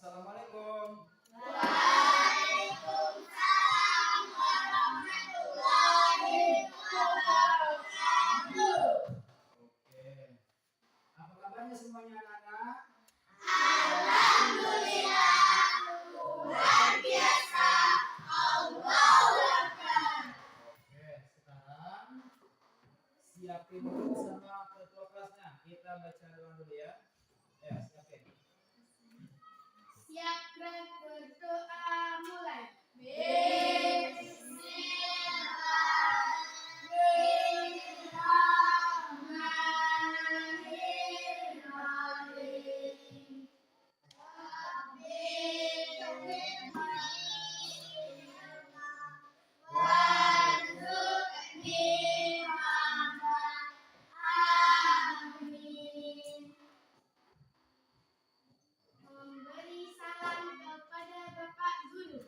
Assalamualaikum. Waalaikumsalam warahmatullahi wabarakatuh. Oke. Apa kabarnya semuanya anak-anak? Alhamdulillah, luar biasa. Allahu Akbar. Oke, sekarang siapin dulu sama ketua kelasnya. Kita baca doa dulu ya. Ya, siapin. Siap dan berdoa mulai. Bismillahirrahmanirrahim. Warzuqni amin. Memberi salam kepada Bapak Guru.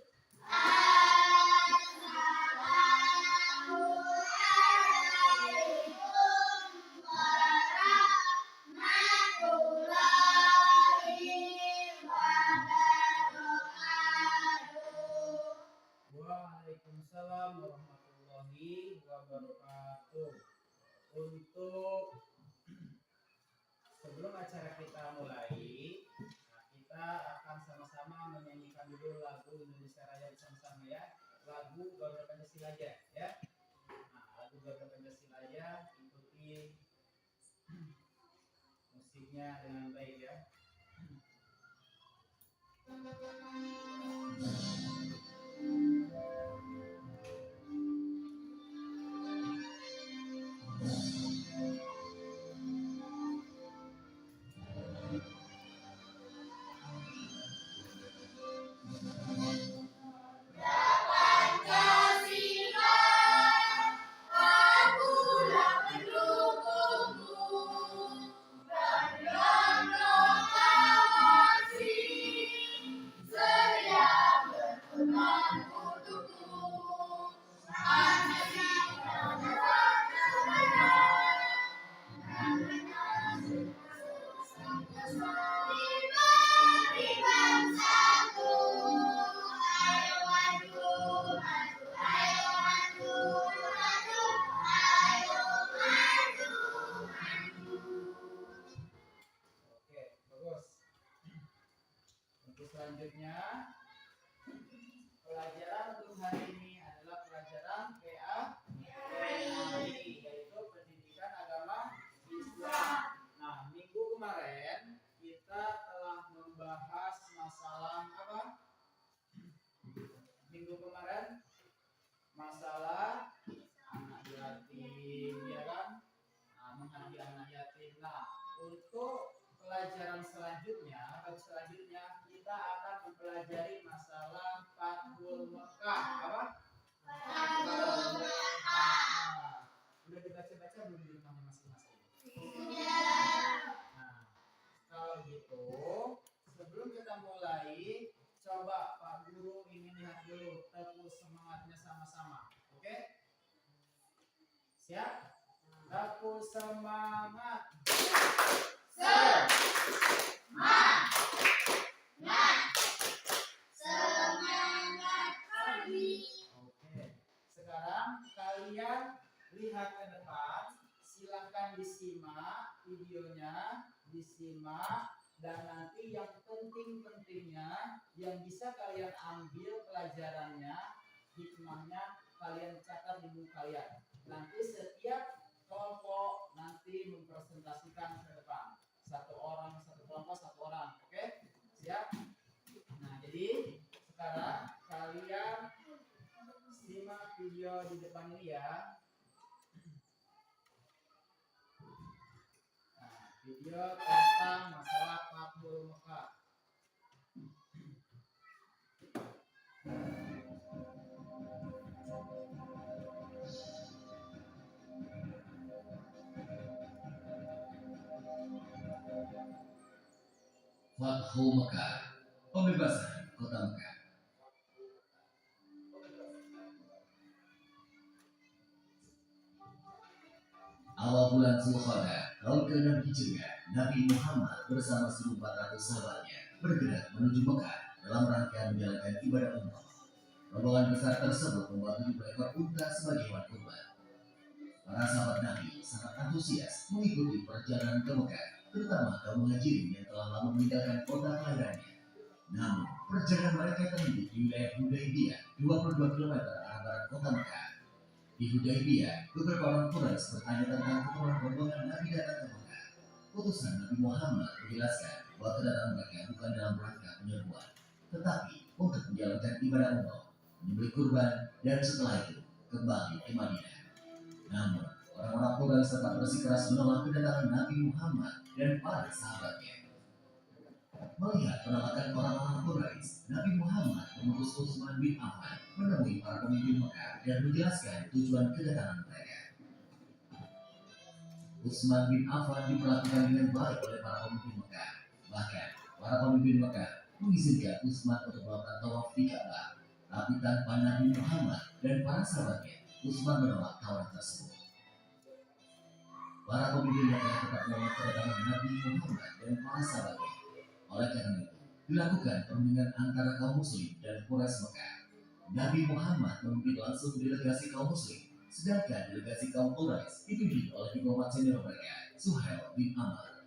Assalamualaikum warahmatullahi wabarakatuh. Waalaikumsalam warahmatullahi wabarakatuh. Untuk sebelum acara kita mulai, kita akan sama-sama menyanyikan dulu lagu Indonesia Raya bersama-sama ya. Lagu Garuda Pancasila aja ya. Nah, lagu Garuda Pancasila aja, ikuti musiknya dengan baik ya. Pancasila, akulah pendukungmu, dan proklamasi sedia berkorban untukmu. Pancasila diberi bangsaku. Ayo maju, maju, ayo maju, maju, ayo maju, maju. Oke, bagus. Untuk selanjutnya, pelajaran untuk hari ini adalah pelajaran PAI, yaitu Pendidikan Agama Islam. Nah, minggu kemarin kita telah membahas masalah apa? Minggu kemarin masalah anak yatim, ya kan? Nah, menghargai anak yatim. Nah, untuk pelajaran selanjutnya, kita akan mempelajari masalah Fathul Mekah. Apa? Fathul Mekah. Nah, udah dibaca-baca belum di rumahnya masing-masing? Nah, kalau gitu, sebelum kita mulai, coba Pak Guru ini lihat dulu tepuk semangatnya sama-sama. Oke? Siap? Tepuk semangat. Semangat kami. Oke. Sekarang kalian lihat ke depan, silakan disimak videonya, dan nanti yang penting-pentingnya yang bisa kalian ambil pelajarannya, hikmahnya kalian catat di buku kalian. Nanti setiap kelompok nanti mempresentasikan ke depan. Satu orang, satu kelompok, satu orang. Oke? Siap? Nah, jadi sekarang kalian simak video di depan ini ya. Nah, video tentang masalah Fathul Mekah. Fathul Mekah, pembebasan kota Mekah. Awal bulan Zulqa'dah tahun ke-6 Hijriah, Nabi Muhammad bersama 1.400 sahabatnya bergerak menuju Mekah dalam rangka menjalankan ibadah umroh. Rombongan besar tersebut membawa 7 ekor unta sebagai hewan kurban. Para sahabat Nabi sangat antusias mengikuti perjalanan ke Mekah, terutama kaum muhajirin yang telah lama meninggalkan kota kelahirannya. Namun, perjalanan mereka terhenti di wilayah Hudaybiyah, 22 km arah barat kota Mekah. Di Hudaybiyah, beberapa orang Quraisy bertanya tentang keperluan rombongan Nabi datang ke Mekah. Utusan Nabi Muhammad menjelaskan bahwa kedatangan mereka bukan dalam rangka penyerbuan, tetapi untuk menjalankan ibadah umroh, menyembelih kurban, dan setelah itu kembali ke Madinah. Namun, orang-orang Quraisy tetap bersikeras menolak kedatangan Nabi Muhammad dan para sahabatnya. Melihat penolakan orang-orang Quraisy, Nabi Muhammad mengutus Utsman bin Affan menemui para pemimpin Mekah dan menjelaskan tujuan kedatangan mereka. Utsman bin Affan diperlakukan dengan baik oleh para pemimpin Mekah. Bahkan, para pemimpin Mekah mengizinkan Utsman untuk melakukan tawaf di Ka'bah. Tapi tanpa Nabi Muhammad dan para sahabatnya, Utsman menolak tawaran tersebut. Para pemimpin Mekah tetap menolak kedatangan Nabi Muhammad dan para sahabatnya. Oleh karena itu, dilakukan perundingan antara kaum muslim dan Quraisy Mekah. Nabi Muhammad memimpin langsung delegasi kaum muslim, sedangkan delegasi kaum Quraisy dipimpin oleh diplomat senior mereka, Suhail bin Amr.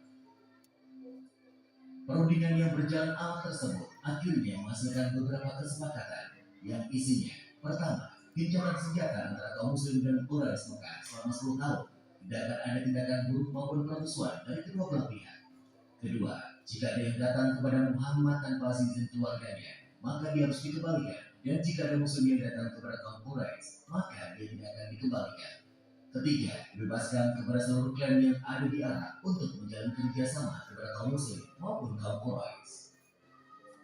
Perundingan yang berjalan aman tersebut akhirnya menghasilkan beberapa kesepakatan yang isinya: pertama, gencatan senjata antara kaum muslim dan Quraisy Mekah selama 10 tahun. Tidak akan ada tindakan buruk maupun permusuhan dari kedua belah pihak. Kedua, jika ada yang datang kepada Muhammad tanpa izin keluarganya, maka dia harus dikembalikan. Dan jika ada muslim yang datang kepada kaum Quraisy, maka dia tidak akan dikembalikan. Ketiga, bebaskan kepada seluruh klan yang ada di Arab untuk menjalin kerjasama kepada kaum muslim maupun kaum Quraisy.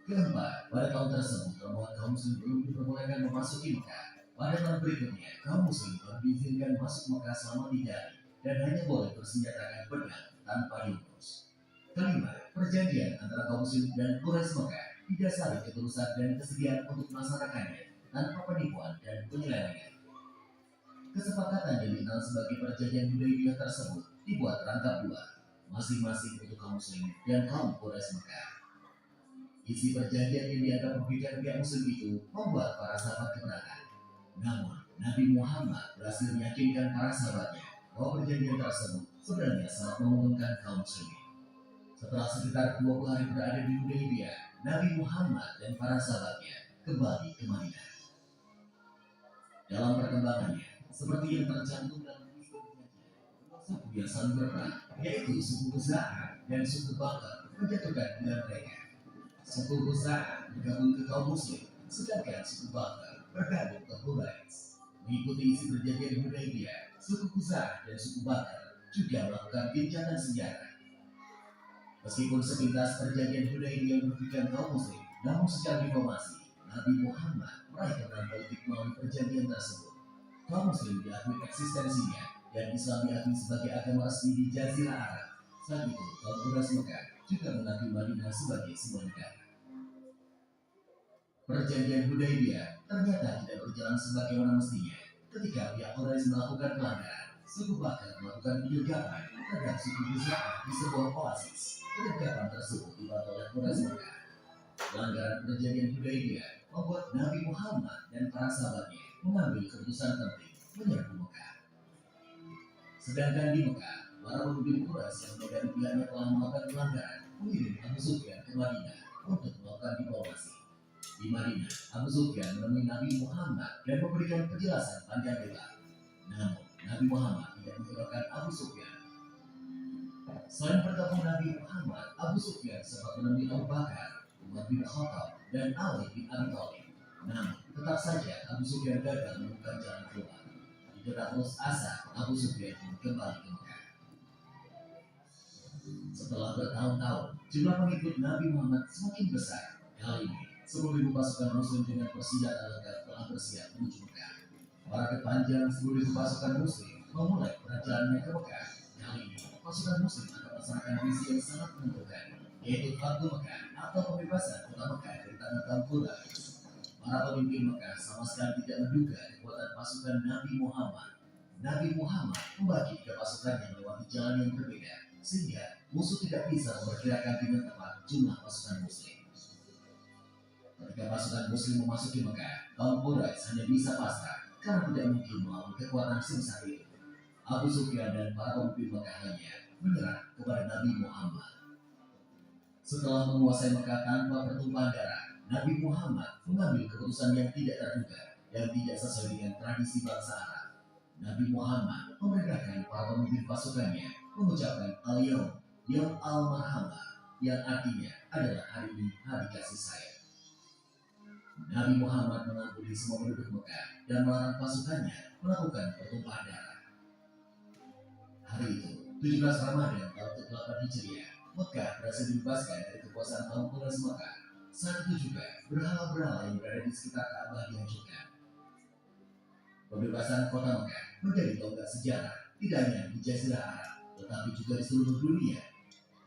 Keempat, pada tahun tersebut, rombongan kaum muslim belum diperbolehkan memasuki Mekah. Pada tahun berikutnya, kaum muslim baru diizinkan masuk Mekah selama 3 hari dan hanya boleh bersenjatakan pedang tanpa diurus. Kelima, perjanjian antara kaum muslim dan Quraisy Mekah didasari ketulusan dan kesediaan untuk melaksanakannya tanpa penipuan dan penyelewengan. Kesepakatan yang dikenal sebagai perjanjian Hudaybiyah tersebut dibuat rangkap 2, masing-masing untuk kaum muslim dan kaum Quraisy Mekah. Isi perjanjian yang dianggap merugikan pihak muslim itu membuat para sahabat keberatan. Namun, Nabi Muhammad berhasil meyakinkan para sahabatnya bahwa perjanjian tersebut sebenarnya sangat menguntungkan kaum muslimin. Setelah sekitar 20 hari berada di Hudaybiyah, Nabi Muhammad dan para sahabatnya kembali ke Madinah. Dalam perkembangannya, seperti yang tercantum dalam buku perjanjian, suku yang saling berperang, yaitu suku Khuza'ah dan suku Bakar, menjatuhkan pilihan mereka. Suku Khuza'ah bergabung ke kaum muslim, sedangkan suku Bakar bergabung ke Quraisy. Mengikuti isi perjanjian Hudaybiyah, suku Khuza'ah dan suku Bakar juga melakukan gencatan senjata. Meskipun sepintas perjanjian Hudaybiyah merugikan kaum muslim, namun secara diplomasi, Nabi Muhammad meraih kemenangan politik melalui perjanjian tersebut. Kaum muslim diakui eksistensinya dan Islam diakui sebagai agama resmi di Jazirah Arab. Saat itu, kaum Quraisy Mekah juga mengakui Madinah sebagai sebuah negara. Perjanjian Hudaybiyah ternyata tidak berjalan sebagaimana mestinya. Ketika pihak Quraisy melakukan pelanggaran, suku Bakar melakukan penyergapan terhadap suku Khuza'ah di sebuah oasis. Penyergapan tersebut dibantu oleh Quraisy Mekah. Pelanggaran perjanjian Hudaybiyah membuat Nabi Muhammad dan para sahabatnya mengambil keputusan penting menyerbu Mekah. Sedangkan di Mekah, para pemimpin Quraisy yang dari pihaknya telah melakukan pelanggaran mengirim Abu Sufyan ke Madinah untuk melakukan diplomasi. Di Madinah, Abu Sufyan menemui Nabi Muhammad dan memberikan penjelasan panjang lebar. Namun, Nabi Muhammad tidak menghiraukan Abu Sufyan. Selain bertemu Nabi Muhammad, Abu Sufyan sempat menemui Abu Bakar, Umar bin Khattab, dan Ali bin Abi Thalib. Namun, tetap saja Abu Sufyan gagal menemukan jalan keluar. Di tengah putus asa, Abu Sufyan pun kembali ke Mekah. Setelah bertahun-tahun, jumlah pengikut Nabi Muhammad semakin besar. Kali ini, 10.000 pasukan muslim dengan persenjataan lengkap telah bersiap menuju Mekah. Paradet panjang 10.000 pasukan muslim memulai perjalanannya ke Mekah. Kali ini, pasukan muslim akan melaksanakan misi yang sangat menentukan, yaitu Fathu Mekah atau pembebasan kota Mekah dari tangan kaum Quraisy. Para pemimpin Mekah sama sekali tidak menduga kekuatan pasukan Nabi Muhammad. Nabi Muhammad membagi 3 pasukan yang melewati jalan yang berbeda, sehingga musuh tidak bisa memperkirakan dengan tepat jumlah pasukan muslim. Ketika pasukan Muslim memasuki Mekah, kaum Quraisy hanya bisa pasrah karena tidak mungkin melawan kekuatan sebesar itu. Abu Sufyan dan para pemimpin Mekah hanya menyerah kepada Nabi Muhammad. Setelah menguasai Mekah tanpa pertumpahan darah, Nabi Muhammad mengambil keputusan yang tidak terduga dan tidak sesuai dengan tradisi bangsa Arab. Nabi Muhammad memerintahkan para pemimpin pasukannya mengucapkan Al-Yawm, Yawm Al-Marhamah, yang artinya adalah hari ini hari kasih sayang. Nabi Muhammad mengampuni semua penduduk Mekah dan melarang pasukannya melakukan pertumpahan darah. Hari itu, 17 Ramadan tahun ke-8 Hijriah, Mekah berhasil dibebaskan dari kekuasaan kaum Quraisy Mekah. Saat itu juga, berhala-berhala yang berada di sekitar Ka'bah dihancurkan. Pembebasan kota Mekah menjadi tonggak sejarah, tidak hanya di Jazirah Arab, tetapi juga di seluruh dunia.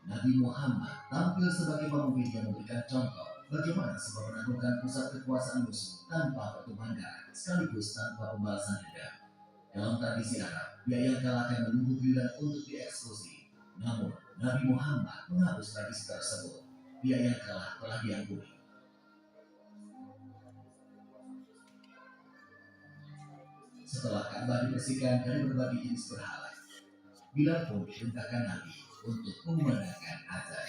Nabi Muhammad tampil sebagai pemimpin yang memberikan contoh bagaimana sebuah menaklukkan pusat kekuasaan musuh tanpa pertumpahan darah, sekaligus tanpa pembalasan dendam. Dalam tradisi Arab, dia yang kalah akan menunggu giliran untuk dieksekusi. Namun, Nabi Muhammad menghapus tradisi tersebut. Dia yang kalah telah diampuni. Setelah Ka'bah dibersihkan dari berbagai jenis berhala, Bilal pun diperintahkan Nabi untuk memandangkan azan.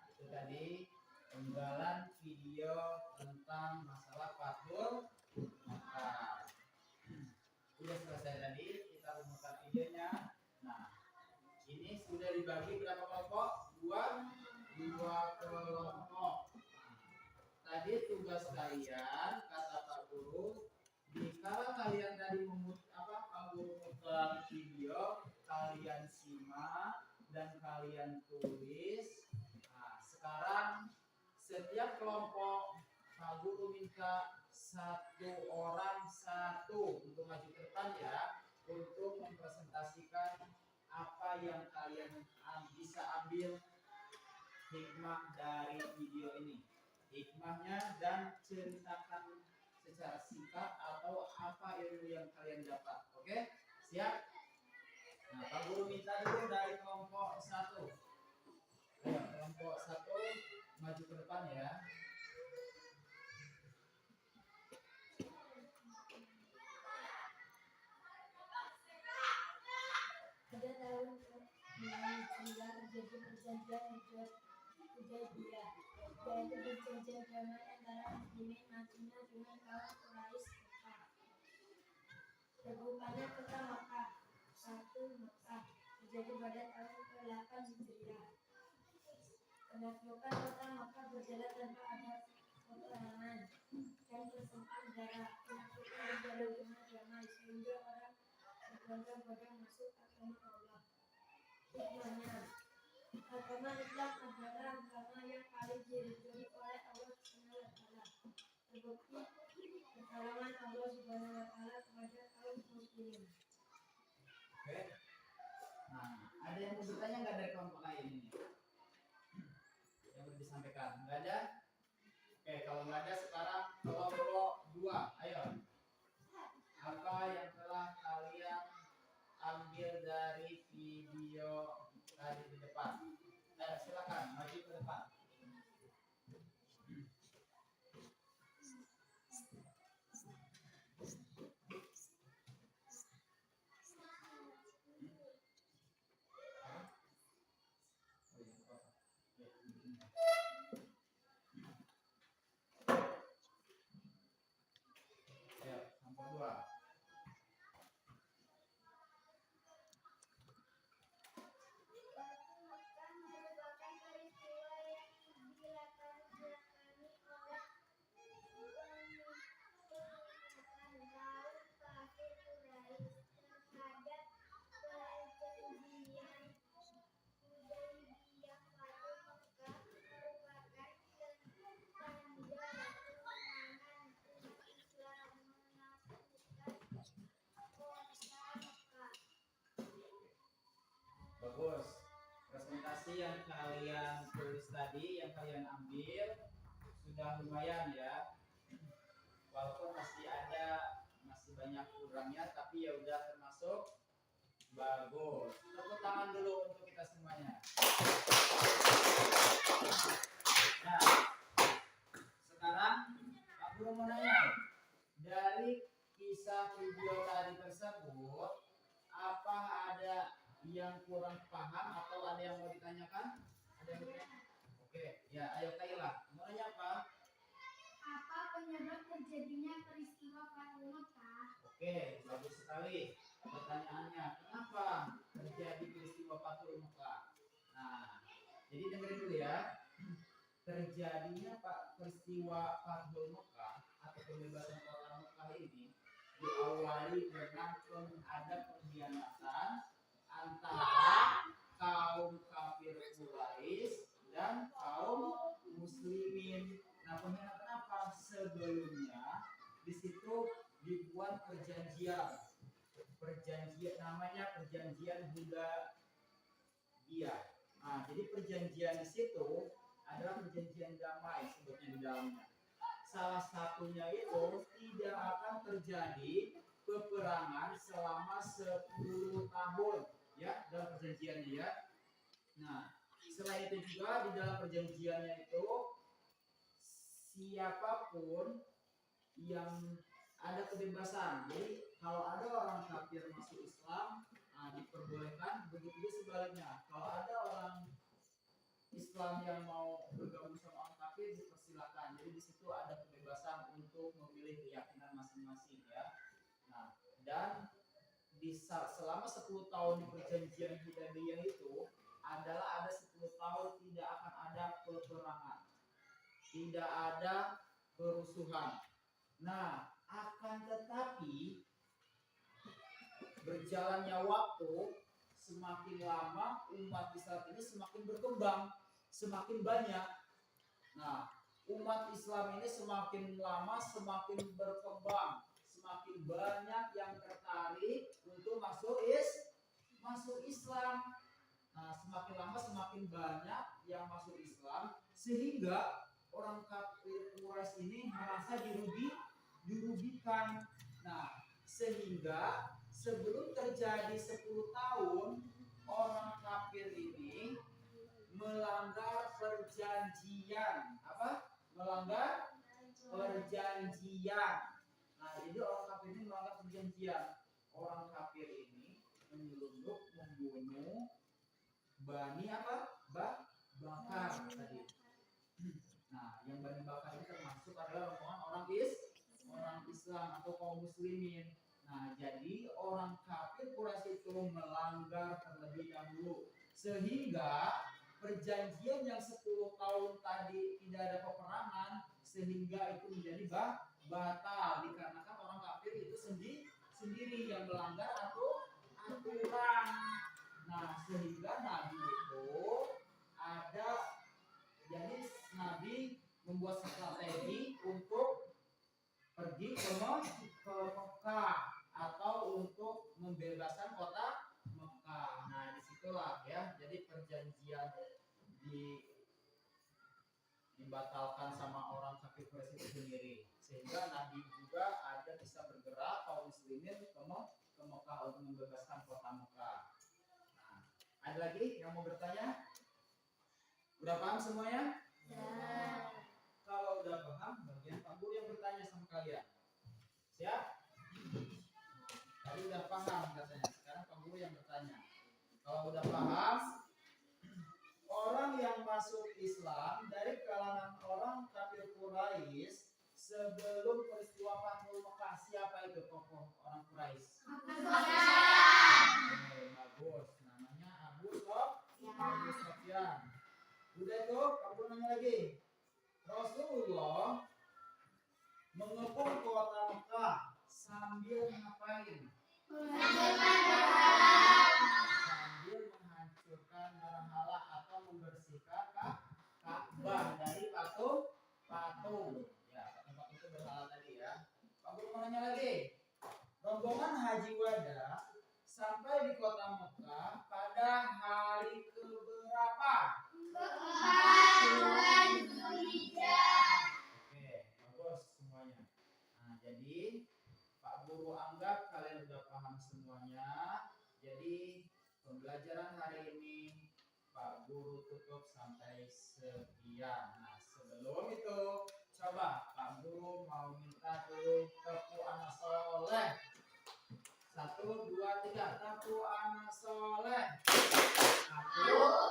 Itu tadi penggalan video tentang masalah Fathul Makkah. Sudah selesai tadi, kita memutar videonya. Nah, ini sudah dibagi berapa kelompok? Dua kelompok. Tadi tugas kalian, kata Pak Guru, jika kalian tadi memutar video, kalian simak dan kalian tulis. Nah, sekarang setiap kelompok Pak Guru minta satu orang satu untuk maju ke depan ya, untuk mempresentasikan apa yang kalian bisa ambil hikmah dari video ini, hikmahnya, dan ceritakan secara singkat atau apa ilmu yang kalian dapat. Oke, siap? Nah, Pak Guru minta dulu dari kelompok 1. Ayo, kelompok 1 maju ke depan ya. Pada tahun 9 terjadi perjanjian Hudaybiyah, yaitu perjanjian damai antara muslimin Madinah dengan kaum Quraisy Mekah. Tegukannya kota Mekah, satu Mekah, terjadi pada tahun ke-8 Hijriah. Penaklukan kota Mekah berjalan tanpa ada peperangan dan pertumpahan darah. Penaklukan berjalan dengan damai sehingga orang berbondong-bondong masuk agama Allah. Hikmahnya, agama Islam adalah agama yang paling diridhoi oleh Allah Subhanahu wa taala. Terbukti pertolongan Allah Subhanahu wa taala kepada kaum muslimin. Oke. Nah, ada yang mau bertanya nggak dari kelompok lain ini? Yang boleh disampaikan? Nggak ada? Oke, kalau nggak ada sekarang kelompok 2. Ayo. Apa yang telah kalian ambil dari video tadi di depan? Silakan maju ke depan. Ayo, kelompok 2. Mekah merupakan peristiwa yang dilatar belakangi oleh peringatan kaum kafir Quraisy terhadap perjanjian Hudaybiyah. Fathul Mekah merupakan tanda kemenangan umat Islam menaklukkan kota Mekah. Bagus. Presentasi yang kalian tulis tadi, yang kalian ambil sudah lumayan ya. walaupun masih banyak kurangnya, tapi ya udah termasuk bagus. Tepuk tangan dulu untuk kita semuanya. Nah, sekarang Pak Guru mau nanya, dari kisah video tadi tersebut, apa ada yang kurang paham atau ada yang mau ditanyakan? Ada yang mau ditanyakan? Oke, ya ayo Kayla, mau nanya apa? Apa penyebab terjadinya peristiwa Fathu Mekah? Oke, bagus sekali pertanyaannya. Kenapa terjadi peristiwa Fathu Mekah? Nah, jadi dengerin dulu ya. Terjadinya peristiwa Fathu Mekah atau pembebasan kota Mekah ini diawali dengan ada pengkhianatan antara kaum kafir Quraisy dan kaum muslimin. Nah, pengkhianatan apa? Sebelumnya di situ dibuat perjanjian namanya perjanjian Hudaybiyah. Nah, jadi perjanjian di situ adalah perjanjian damai sebetulnya di dalamnya. Salah satunya itu tidak akan terjadi peperangan selama 10 tahun ya dalam perjanjiannya ya. Nah, selain itu juga di dalam perjanjiannya itu siapapun yang ada kebebasan. Jadi kalau ada orang kafir masuk Islam, diperbolehkan. Begitu juga sebaliknya. Kalau ada orang Islam yang mau bergabung sama orang kafir, dipersilakan. Jadi di situ ada kebebasan untuk memilih keyakinan masing-masing ya. Nah, dan selama 10 tahun di perjanjian Hudaybiyah itu adalah ada 10 tahun tidak akan ada peperangan, tidak ada kerusuhan. Nah, akan tetapi berjalannya waktu, semakin lama umat Islam ini semakin berkembang, semakin banyak. Nah, umat Islam ini semakin lama semakin berkembang, semakin banyak yang tertarik untuk masuk Islam. Nah, semakin lama semakin banyak yang masuk Islam, sehingga orang kafir Quraisy ini merasa dirugikan. Nah, sehingga sebelum terjadi 10 tahun, orang kafir ini melanggar perjanjian. Apa? Melanggar perjanjian. Nah, jadi orang kafir ini melanggar perjanjian. Orang kafir ini menyelundup, membunuh Bani apa? Bakar tadi. Nah, yang Bani Bakar ini termasuk adalah rombongan orang Islam atau kaum muslimin. Nah, jadi orang kafir Quraisy itu melanggar terlebih dahulu, sehingga perjanjian yang 10 tahun tadi tidak ada peperangan, sehingga itu menjadi batal dikarenakan orang kafir itu sendiri yang melanggar aturan. Nah, sehingga Nabi itu Nabi membuat strategi untuk pergi ke Mekah atau untuk membebaskan kota Mekah. Nah, disitulah ya, jadi perjanjian dibatalkan sama orang kafir Quraisy itu sendiri, sehingga Nabi juga bisa bergerak kaum muslimin ke Mekah untuk membebaskan kota Mekah. Nah, ada lagi yang mau bertanya? Udah paham semuanya? Ya. Kalau udah paham, bagian Pak Guru yang bertanya sama kalian. Siap? Tadi udah paham katanya, sekarang Pak Guru yang bertanya. Kalau udah paham, orang yang masuk Islam dari kalangan orang kafir Quraisy sebelum peristiwa Fathu Mekah, siapa itu tokoh orang Quraisy? Bagus, namanya Abu Sufyan. Udah itu, kamu nanya lagi. Rasulullah mengepung kota Mekah sambil ngapain? Sambil menghancurkan berhala atau membersihkan Ka'bah dari patung. Ya, patung itu berhala tadi ya. Kamu mau nanya lagi. Rombongan Haji Wada sampai di kota Mekah pada hari keberapa? Keempat bulan Zulhijjah. Oke, bagus semuanya. Nah, semuanya. Jadi pembelajaran hari ini Pak Guru tutup sampai sekian. Nah, sebelum itu coba Pak Guru mau minta dulu tepu anak soleh. 1, 2, 3, tepu anak soleh. 1,